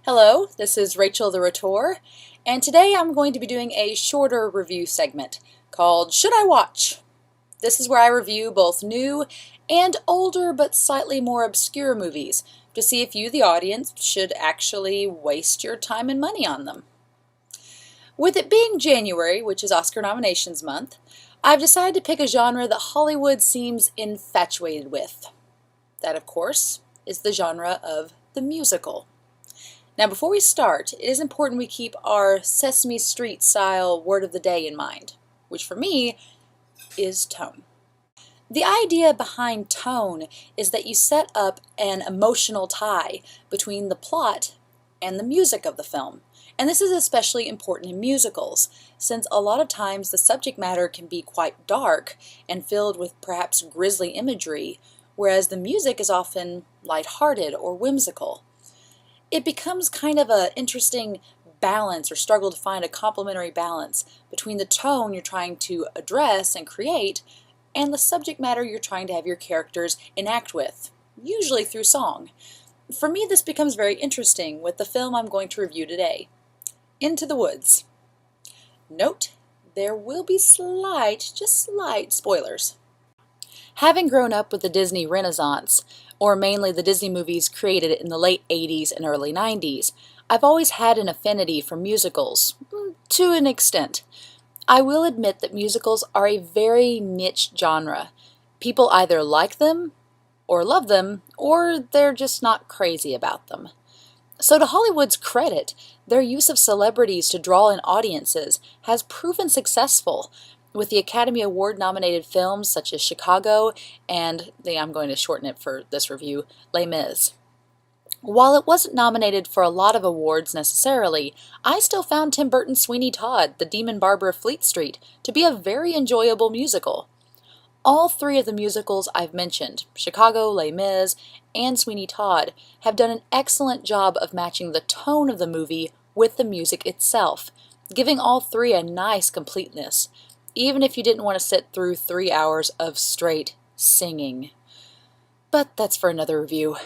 Hello, this is Rachel the Rhetor, and today I'm going to be doing a shorter review segment called Should I Watch? This is where I review both new and older but slightly more obscure movies to see if you, the audience, should actually waste your time and money on them. With it being January, which is Oscar nominations month, I've decided to pick a genre that Hollywood seems infatuated with. That, of course, is the genre of the musical. Now, before we start, it is important we keep our Sesame Street style word of the day in mind, which for me is tone. The idea behind tone is that you set up an emotional tie between the plot and the music of the film. And this is especially important in musicals, since a lot of times the subject matter can be quite dark and filled with perhaps grisly imagery, whereas the music is often lighthearted or whimsical. It becomes kind of an interesting balance or struggle to find a complementary balance between the tone you're trying to address and create and the subject matter you're trying to have your characters enact with, usually through song. For me, this becomes very interesting with the film I'm going to review today, Into the Woods. Note, there will be just slight spoilers. Having grown up with the Disney Renaissance, or mainly the Disney movies created in the late 80s and early 90s, I've always had an affinity for musicals, to an extent. I will admit that musicals are a very niche genre. People either like them, or love them, or they're just not crazy about them. So to Hollywood's credit, their use of celebrities to draw in audiences has proven successful, with the Academy Award-nominated films such as Chicago and, I'm going to shorten it for this review, Les Mis. While it wasn't nominated for a lot of awards necessarily, I still found Tim Burton's Sweeney Todd, The Demon Barber of Fleet Street, to be a very enjoyable musical. All three of the musicals I've mentioned, Chicago, Les Mis, and Sweeney Todd, have done an excellent job of matching the tone of the movie with the music itself, giving all three a nice completeness, even if you didn't want to sit through 3 hours of straight singing. But that's for another review.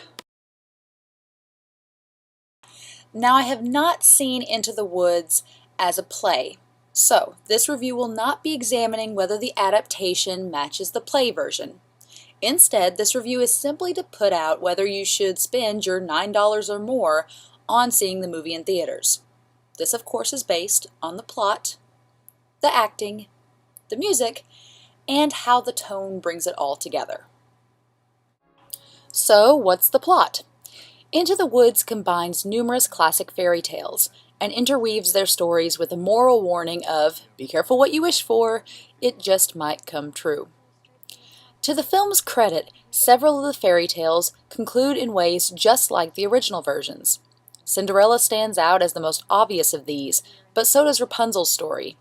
Now, I have not seen Into the Woods as a play, so this review will not be examining whether the adaptation matches the play version. Instead, this review is simply to put out whether you should spend your $9 or more on seeing the movie in theaters. This, of course, is based on the plot, the acting, the music, and how the tone brings it all together. So, what's the plot? Into the Woods combines numerous classic fairy tales and interweaves their stories with a moral warning of, be careful what you wish for, it just might come true. To the film's credit, several of the fairy tales conclude in ways just like the original versions. Cinderella stands out as the most obvious of these, but so does Rapunzel's story.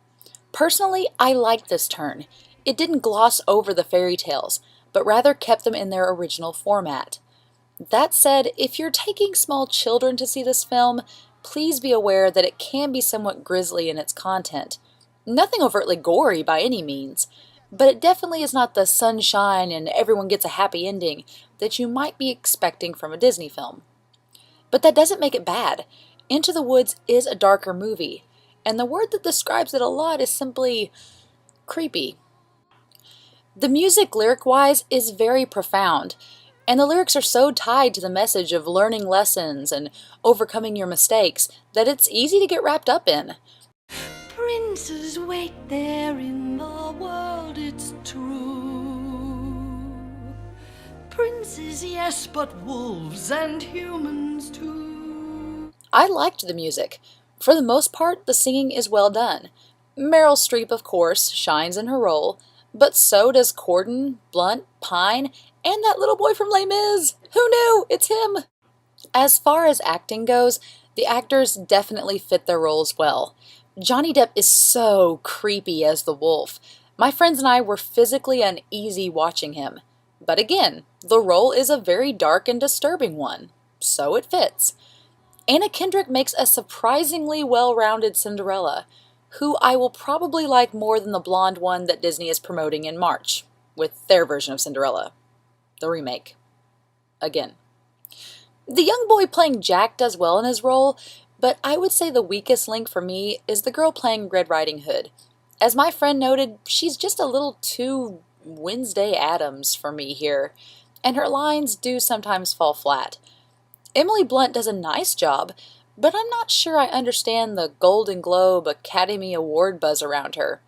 Personally, I liked this turn. It didn't gloss over the fairy tales, but rather kept them in their original format. That said, if you're taking small children to see this film, please be aware that it can be somewhat grisly in its content. Nothing overtly gory by any means, but it definitely is not the sunshine and everyone gets a happy ending that you might be expecting from a Disney film. But that doesn't make it bad. Into the Woods is a darker movie, and the word that describes it a lot is simply creepy. The music, lyric-wise, is very profound, and the lyrics are so tied to the message of learning lessons and overcoming your mistakes that it's easy to get wrapped up in. Princes wait there in the world, it's true. Princes, yes, but wolves and humans too. I liked the music. For the most part, the singing is well done. Meryl Streep, of course, shines in her role, but so does Corden, Blunt, Pine, and that little boy from Les Mis. Who knew? It's him! As far as acting goes, the actors definitely fit their roles well. Johnny Depp is so creepy as the wolf. My friends and I were physically uneasy watching him. But again, the role is a very dark and disturbing one, so it fits. Anna Kendrick makes a surprisingly well-rounded Cinderella, who I will probably like more than the blonde one that Disney is promoting in March, with their version of Cinderella. The remake. Again. The young boy playing Jack does well in his role, but I would say the weakest link for me is the girl playing Red Riding Hood. As my friend noted, she's just a little too Wednesday Addams for me here, and her lines do sometimes fall flat. Emily Blunt does a nice job, but I'm not sure I understand the Golden Globe Academy Award buzz around her.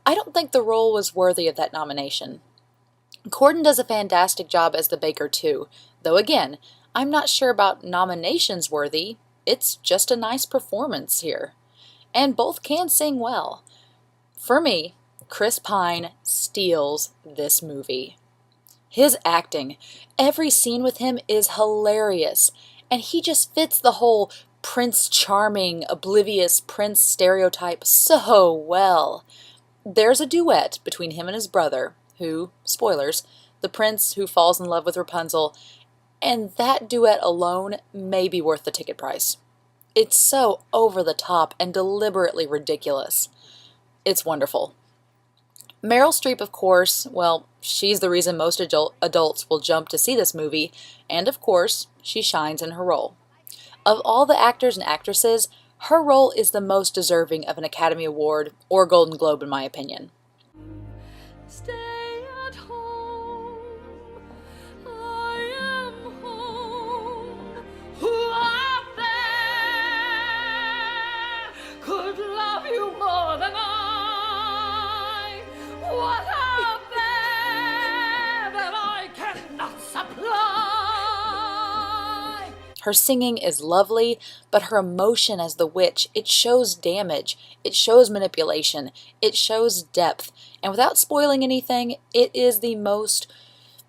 I don't think the role was worthy of that nomination. Corden does a fantastic job as the baker too, though again, I'm not sure about nominations worthy. It's just a nice performance here. And both can sing well. For me, Chris Pine steals this movie. His acting, every scene with him is hilarious, and he just fits the whole Prince Charming, oblivious prince stereotype so well. There's a duet between him and his brother, who, spoilers, the prince who falls in love with Rapunzel, and that duet alone may be worth the ticket price. It's so over the top and deliberately ridiculous. It's wonderful. Meryl Streep, of course, well, she's the reason most adults will jump to see this movie, and of course, she shines in her role. Of all the actors and actresses, her role is the most deserving of an Academy Award or Golden Globe in my opinion. Stay at home. I am home. Who out there could love you more than I? What out there that I cannot supply? Her singing is lovely, but her emotion as the witch, it shows damage, it shows manipulation, it shows depth, and without spoiling anything, it is the most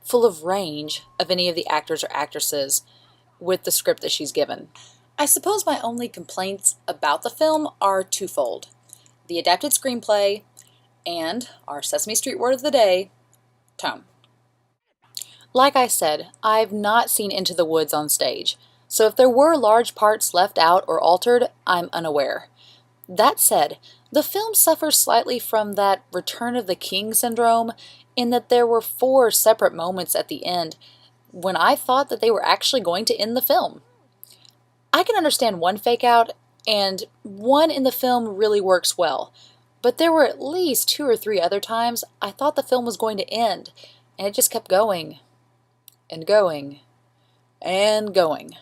full of range of any of the actors or actresses with the script that she's given. I suppose my only complaints about the film are twofold: the adapted screenplay and our Sesame Street word of the day, tone. Like I said, I've not seen Into the Woods on stage, so if there were large parts left out or altered, I'm unaware. That said, the film suffers slightly from that Return of the King syndrome in that there were 4 separate moments at the end when I thought that they were actually going to end the film. I can understand one fake out, and one in the film really works well, but there were at least 2 or 3 other times I thought the film was going to end, and it just kept going, and going, and going.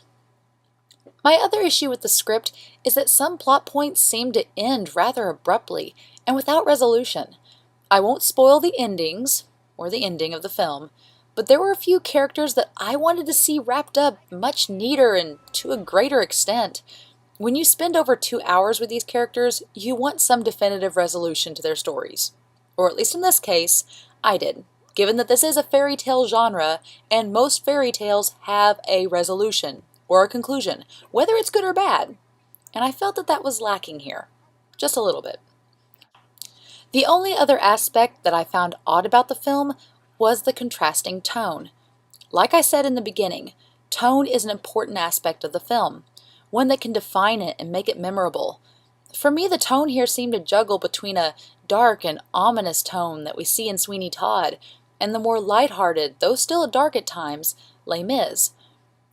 My other issue with the script is that some plot points seem to end rather abruptly and without resolution. I won't spoil the endings, or the ending of the film, but there were a few characters that I wanted to see wrapped up much neater and to a greater extent. When you spend over 2 hours with these characters, you want some definitive resolution to their stories. Or at least in this case, I did, given that this is a fairy tale genre, and most fairy tales have a resolution or a conclusion, whether it's good or bad. And I felt that that was lacking here, just a little bit. The only other aspect that I found odd about the film was the contrasting tone. Like I said in the beginning, tone is an important aspect of the film, one that can define it and make it memorable. For me, the tone here seemed to juggle between a dark and ominous tone that we see in Sweeney Todd and the more lighthearted, though still dark at times, Les Mis.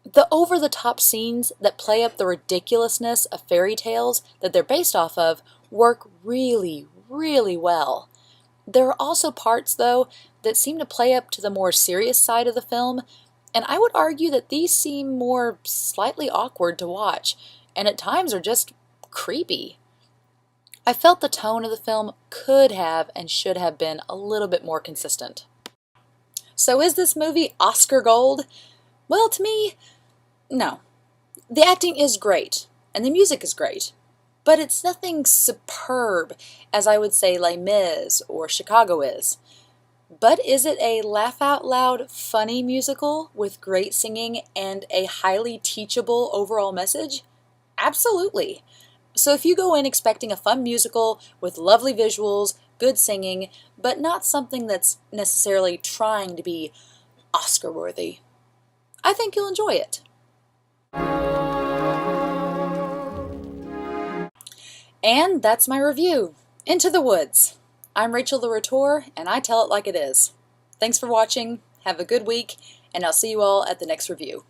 The over-the-top scenes that play up the ridiculousness of fairy tales that they're based off of work really, really well. There are also parts, though, that seem to play up to the more serious side of the film, and I would argue that these seem more slightly awkward to watch, and at times are just creepy. I felt the tone of the film could have and should have been a little bit more consistent. So is this movie Oscar gold? Well, to me, no. The acting is great, and the music is great, but it's nothing superb as I would say Les Mis or Chicago is. But is it a laugh-out-loud, funny musical with great singing and a highly teachable overall message? Absolutely. So if you go in expecting a fun musical with lovely visuals, good singing, but not something that's necessarily trying to be Oscar-worthy, I think you'll enjoy it. And that's my review. Into the Woods. I'm Rachel the Rhetor, and I tell it like it is. Thanks for watching, have a good week, and I'll see you all at the next review.